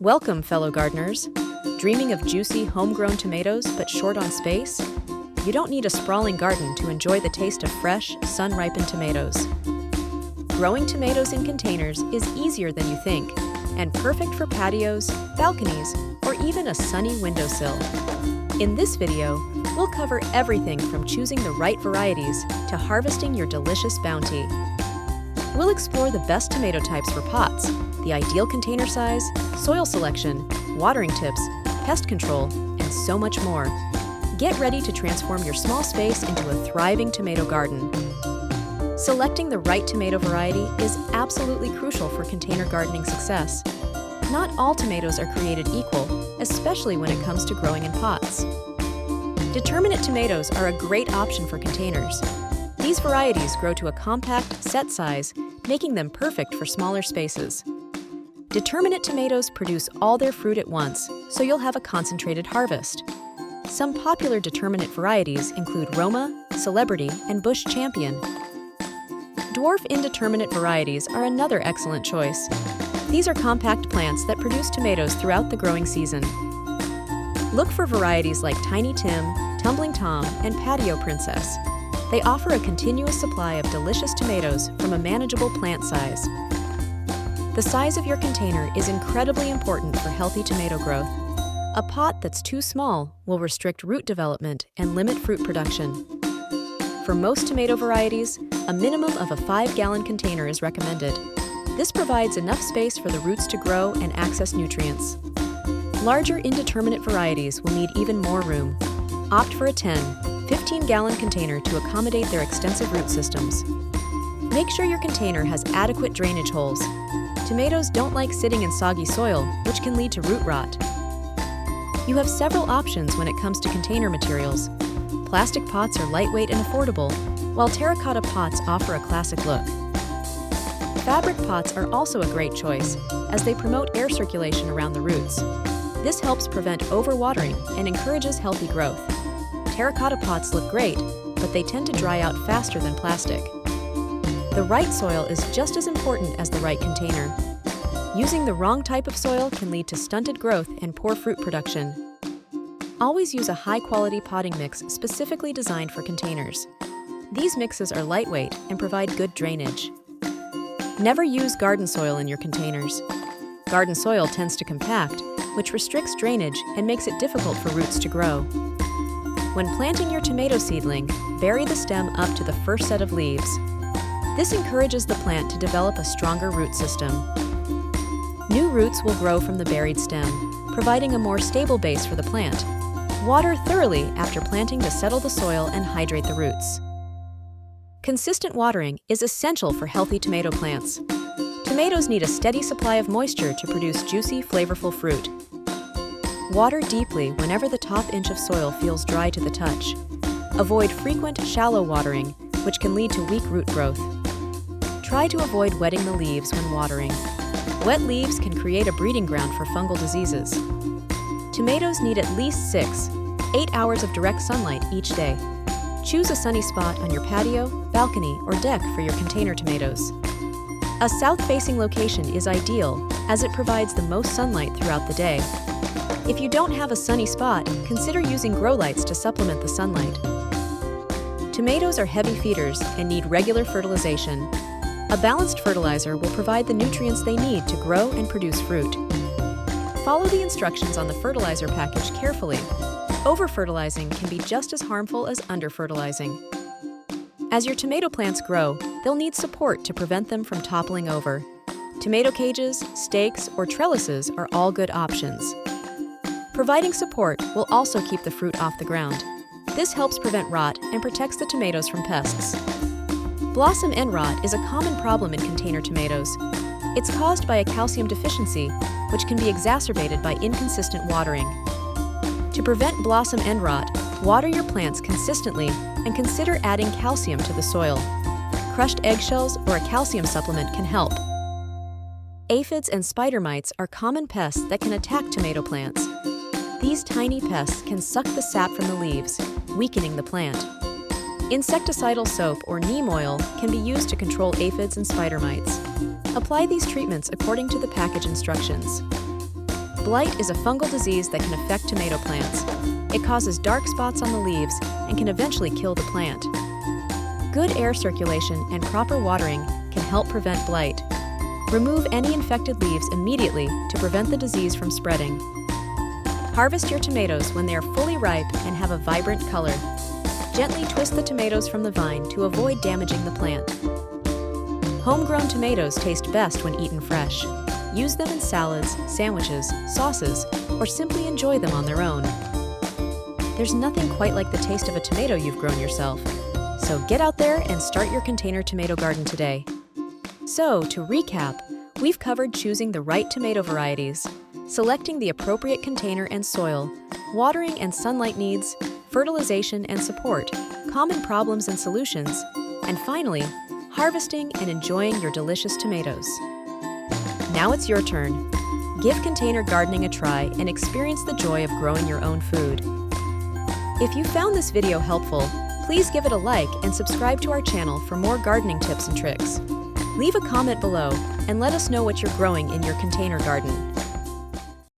Welcome, fellow gardeners. Dreaming of juicy, homegrown tomatoes but short on space? You don't need a sprawling garden to enjoy the taste of fresh, sun-ripened tomatoes. Growing tomatoes in containers is easier than you think, and perfect for patios, balconies, or even a sunny windowsill. In this video, we'll cover everything from choosing the right varieties to harvesting your delicious bounty. We'll explore the best tomato types for pots, the ideal container size, soil selection, watering tips, pest control, and so much more. Get ready to transform your small space into a thriving tomato garden. Selecting the right tomato variety is absolutely crucial for container gardening success. Not all tomatoes are created equal, especially when it comes to growing in pots. Determinate tomatoes are a great option for containers. These varieties grow to a compact, set size, making them perfect for smaller spaces. Determinate tomatoes produce all their fruit at once, so you'll have a concentrated harvest. Some popular determinate varieties include Roma, Celebrity, and Bush Champion. Dwarf indeterminate varieties are another excellent choice. These are compact plants that produce tomatoes throughout the growing season. Look for varieties like Tiny Tim, Tumbling Tom, and Patio Princess. They offer a continuous supply of delicious tomatoes from a manageable plant size. The size of your container is incredibly important for healthy tomato growth. A pot that's too small will restrict root development and limit fruit production. For most tomato varieties, a minimum of a 5-gallon container is recommended. This provides enough space for the roots to grow and access nutrients. Larger indeterminate varieties will need even more room. Opt for a 10, 15-gallon container to accommodate their extensive root systems. Make sure your container has adequate drainage holes. Tomatoes don't like sitting in soggy soil, which can lead to root rot. You have several options when it comes to container materials. Plastic pots are lightweight and affordable, while terracotta pots offer a classic look. Fabric pots are also a great choice, as they promote air circulation around the roots. This helps prevent overwatering and encourages healthy growth. Terracotta pots look great, but they tend to dry out faster than plastic. The right soil is just as important as the right container. Using the wrong type of soil can lead to stunted growth and poor fruit production. Always use a high-quality potting mix specifically designed for containers. These mixes are lightweight and provide good drainage. Never use garden soil in your containers. Garden soil tends to compact, which restricts drainage and makes it difficult for roots to grow. When planting your tomato seedling, bury the stem up to the first set of leaves. This encourages the plant to develop a stronger root system. New roots will grow from the buried stem, providing a more stable base for the plant. Water thoroughly after planting to settle the soil and hydrate the roots. Consistent watering is essential for healthy tomato plants. Tomatoes need a steady supply of moisture to produce juicy, flavorful fruit. Water deeply whenever the top inch of soil feels dry to the touch. Avoid frequent, shallow watering, which can lead to weak root growth. Try to avoid wetting the leaves when watering. Wet leaves can create a breeding ground for fungal diseases. Tomatoes need at least 8 hours of direct sunlight each day. Choose a sunny spot on your patio, balcony, or deck for your container tomatoes. A south-facing location is ideal as it provides the most sunlight throughout the day. If you don't have a sunny spot, consider using grow lights to supplement the sunlight. Tomatoes are heavy feeders and need regular fertilization. A balanced fertilizer will provide the nutrients they need to grow and produce fruit. Follow the instructions on the fertilizer package carefully. Over-fertilizing can be just as harmful as under-fertilizing. As your tomato plants grow, they'll need support to prevent them from toppling over. Tomato cages, stakes, or trellises are all good options. Providing support will also keep the fruit off the ground. This helps prevent rot and protects the tomatoes from pests. Blossom end rot is a common problem in container tomatoes. It's caused by a calcium deficiency, which can be exacerbated by inconsistent watering. To prevent blossom end rot, water your plants consistently and consider adding calcium to the soil. Crushed eggshells or a calcium supplement can help. Aphids and spider mites are common pests that can attack tomato plants. These tiny pests can suck the sap from the leaves, weakening the plant. Insecticidal soap or neem oil can be used to control aphids and spider mites. Apply these treatments according to the package instructions. Blight is a fungal disease that can affect tomato plants. It causes dark spots on the leaves and can eventually kill the plant. Good air circulation and proper watering can help prevent blight. Remove any infected leaves immediately to prevent the disease from spreading. Harvest your tomatoes when they are fully ripe and have a vibrant color. Gently twist the tomatoes from the vine to avoid damaging the plant. Homegrown tomatoes taste best when eaten fresh. Use them in salads, sandwiches, sauces, or simply enjoy them on their own. There's nothing quite like the taste of a tomato you've grown yourself. So get out there and start your container tomato garden today. So, to recap, we've covered choosing the right tomato varieties, selecting the appropriate container and soil, watering and sunlight needs, fertilization and support, common problems and solutions, and finally, harvesting and enjoying your delicious tomatoes. Now it's your turn. Give container gardening a try and experience the joy of growing your own food. If you found this video helpful, please give it a like and subscribe to our channel for more gardening tips and tricks. Leave a comment below and let us know what you're growing in your container garden.